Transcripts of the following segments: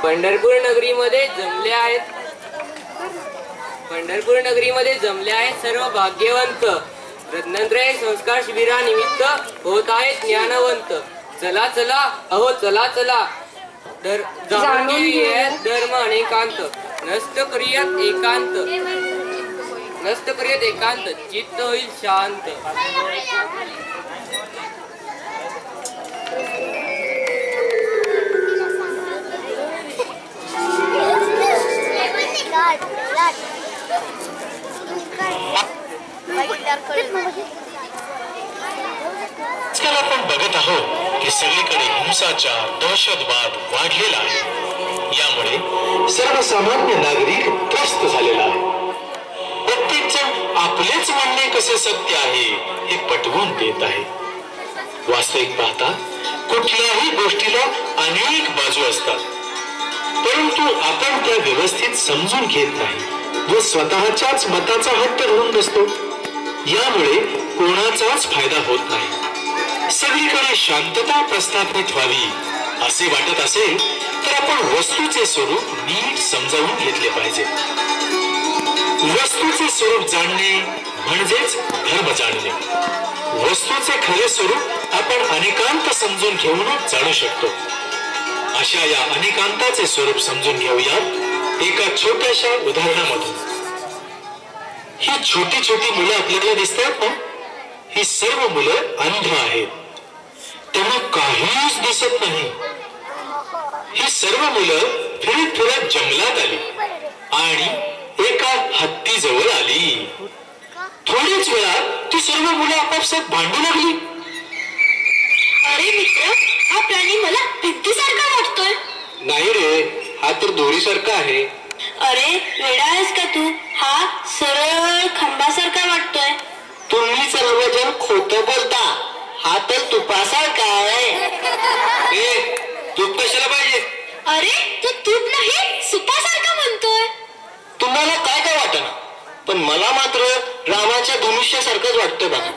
पंढरपूर नगरीमध्ये जमले आहेत सर्व भाग्यवंत. रत्नत्रय संस्कार शिबिरानिमित्त होत आहेत ज्ञानवंत. चला चला अहो चला चला जाणून घेऊयात धर्म अनेकांत. नष्ट करियत एकांत चित्त होईल शांत. आजकाल आपण बघत आहोत की सगळीकडे हिंसाचार दहशतवाद वाढलेला आहे. यामुळे सर्वसामान्य नागरिक त्रस्त झालेला आहे. प्रत्येक जण आपलेच म्हणणे कसे सत्य आहे हे पटवून देत आहे. वास्तविक पाहता कुठल्याही गोष्टीला अनेक बाजू असतात, परंतु आपण त्या व्यवस्थित समजून घेत नाही व स्वतःच्याच मताचा हट्ट धरून बसतो. यामुळे कोणाचाच फायदा होत नाही. सगळीकडे शांतता प्रस्थापित व्हावी असे वाटत असेल तर आपण वस्तूचे स्वरूप नीट समजावून घेतले पाहिजे. वस्तूचे स्वरूप जाणणे म्हणजेच धर्म जाणणे. वस्तूचे खरे स्वरूप आपण अनेकांत समजून घेऊनच जाणू शकतो. अशा या अनेकांताचे स्वरूप समजून घेऊया एका छोट्याशा उदाहरणामधून. ही छोटी छोटी मुलं आपल्याला दिसतात ना, ही सर्व मुलं अंध आहेत. त्यांना काहीच दिसत नाही. ही सर्व मुलं फिरत फिरत जंगलात आली आणि एका हत्तीजवळ आली. थोड्याच वेळात ती सर्व मुलं आपापसात भांडू लागली. अरे मित्र, हा प्राणी मला भित्तीसारखा वाटतोय. नाही रे, हा तर दोरीसारखा आहे. अरे वेडा आहेस का तू? हा सरळ खंबासारखा वाटतोय. तुम्ही सर्वजण खोटं बोलता. हा तर तुपासारखा आहे. तूप कशाला पाहिजे? अरे तू तूप नाही सुपासारखा म्हणतोय. तुम्हाला काय काय वाटना, पण मला मात्र रामाच्या धनुष्यासारखंच वाटतं बघा.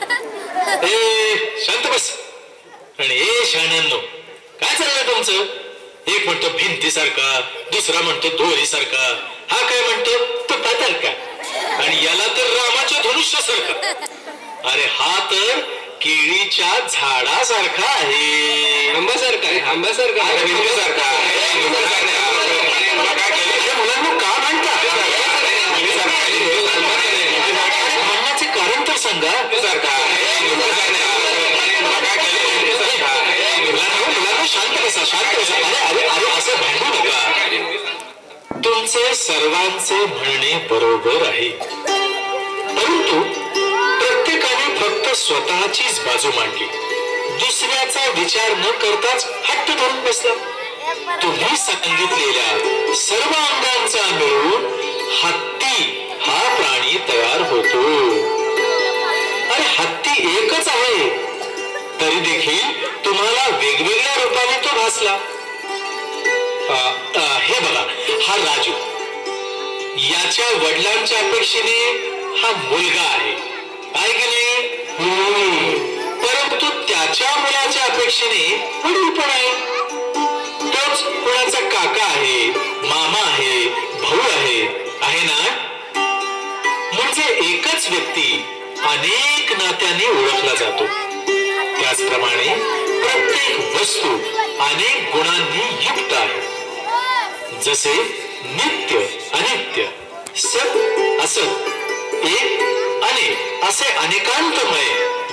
शांत बस. आणि शहाण्यांनो, काय चाललंय तुमचं? एक म्हणतो भिंतीसारखा, दुसरा म्हणतो दोरीसारखा, हा काय म्हणतो तुपासारखा, आणि याला तर रामाच्या धनुष्यासारखा. अरे हा तर केळीच्या झाडासारखा आहे. आंब्यासारखा आहे, आंब्यासारखा आहे, भिंतीसारखा आहे. मुलांना का म्हणता? म्हणण्याचे कारण तर सांगा. शांत बसा, शांत बसा. अरे अरे असं भांडू नका. तुमचे सर्वांचे म्हणणे बरोबर आहे, परंतु प्रत्येकाने फक्त स्वतःचीच बाजू मांडली. दुसऱ्याचा विचार न करताच हट्ट धरून बसला. तुम्ही सांगितलेल्या सर्व अंगांचा मिळून हत्ती हा प्राणी तयार होतो. अरे हत्ती एकच आहे, तरी देखील तुम्हाला वेगवेगळ्या रूपाने तो भासला. हे बघा, हा राजू. याच्या वडिलांच्या अपेक्षेने हा मुलगा आहे, काय की नाही? परंतु त्याच्या मुलाच्या अपेक्षेने वडील पण आहे. तोच कुणाचा काका आहे, मामा आहे, भाऊ आहे ना? म्हणजे एकच व्यक्ती अनेक नात्याने ओळखला जातो. त्याचप्रमाणे प्रत्येक वस्तू अनेक गुणांनी युक्त आहे. जसे नित्य अनित्य, सत असत, एक अनेक असे अनेकांतमय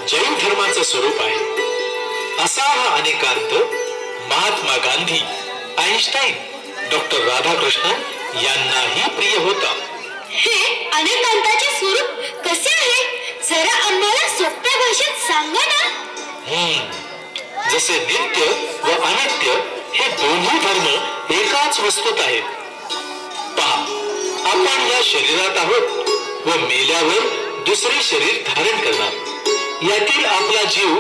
जैन धर्माचं स्वरूप आहे. असा हा अनेकांत महात्मा गांधी, आईन्स्टाईन, डॉक्टर राधाकृष्णन यांनाही प्रिय होता. हे अनेकांताचे स्वरूप कसे आहे, जरा आम्हाला सोप्या भाषेत सांगा ना. जसे नित्य व अनित्य हे दोन्ही धर्म एकाच वस्तूत आहेत. पहा, आपण या शरीरात आहोत व मेल्यावर दुसरे शरीर धारण करणार. यातील आपला जीव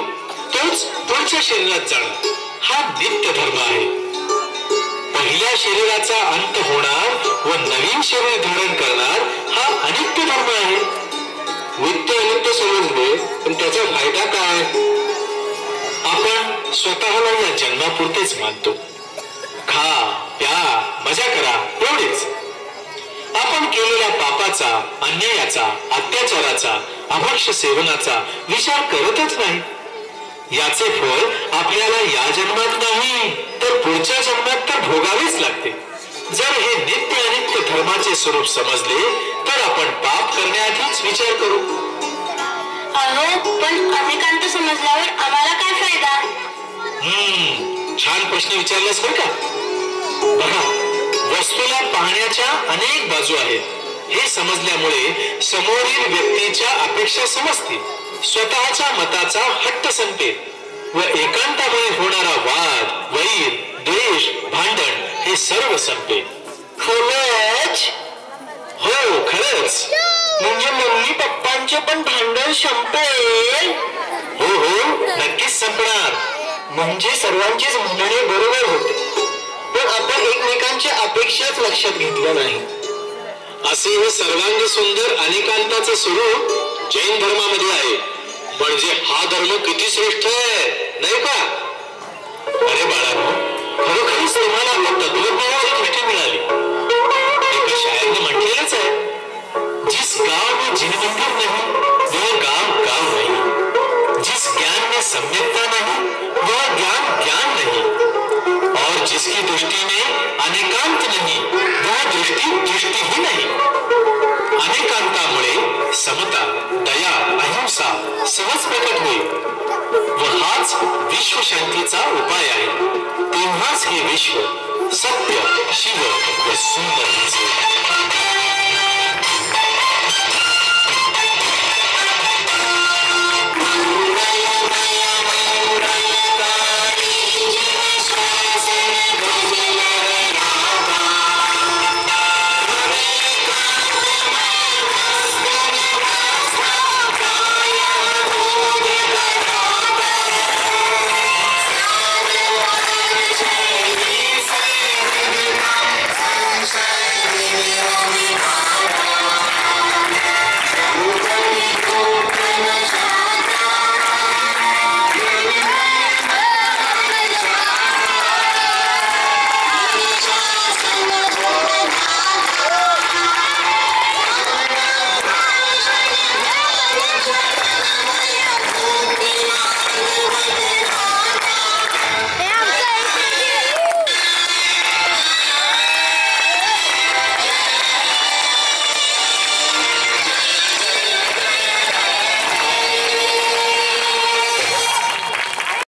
तोच पुढच्या शरीरात जाणार, हा नित्य धर्म आहे. पहिल्या शरीराचा अंत होणार व नवीन शरीर धारण करणार, हा अनित्य धर्म आहे. नित्य अनित्य समजले, पण त्याचा फायदा काय? आपण स्वतःला या जन्मापुरतेच मानतो. खा मजा करा, एवढेच. आपण केलेल्या पापाचा, अन्यायाचा, अत्याचाराचा, अभक्ष्य सेवनाचा विचार करतच नाही. याचे फळ आपल्याला या जन्मात नाही तर पुढच्या जन्मात तर भोगावेच लागते. जर हे नित्य अनित्य धर्माचे स्वरूप समजले तर आपण पाप करण्याआधीच विचार करू. अहो, पण अनेकांत समजल्यावर आम्हाला काय फायदा? छान प्रश्न विचारलास बरं का. बघा, वस्तूला पाहण्याच्या अनेक बाजू आहेत. हे समजल्यामुळे समोरील व्यक्तीच्या अपेक्षा समजतील, स्वतःच्या मताचा हट्ट संपेल व एकांतामुळे होणारा वाद, वैर, द्वेष, भांडण हे सर्व संपेल. खरंच? हो, खरंच. म्हणजे मम्मी पप्पांचे पण भांडण संपेल? हो हो, नक्कीच संपणार. म्हणजे सर्वांचेच म्हणणे बरोबर होते, पण आपण एकमेकांच्या अपेक्षाच लक्षात घेतल्या नाही. असे हे सर्वांग सुंदर अनेकांताचं स्वरूप जैन धर्मामध्ये आहे. म्हणजे हा धर्म किती श्रेष्ठ आहे, नाही का? अरे बाळांनो, खरोखरीच तुम्हाला आता तत्वज्ञानाची दृष्टी मिळाली. एका शायरने म्हटलेलंच आहे, जिस गांव में जिन मंदिर नहीं वह गांव गांव नहीं, जिस ज्ञान में सम्यकता नहीं वह ज्ञान ज्ञान नहीं, और जिसकी दृष्टि में अनेकांत नहीं वह दृष्टि दृष्टि ही नहीं. अनेकांतामुळे समता, दया, अहिंसा सहज प्रकट होईल व हाच विश्वशांतीचा उपाय आहे. तेव्हाच हे विश्व सत्य, शिव व सुंदर दिसेल.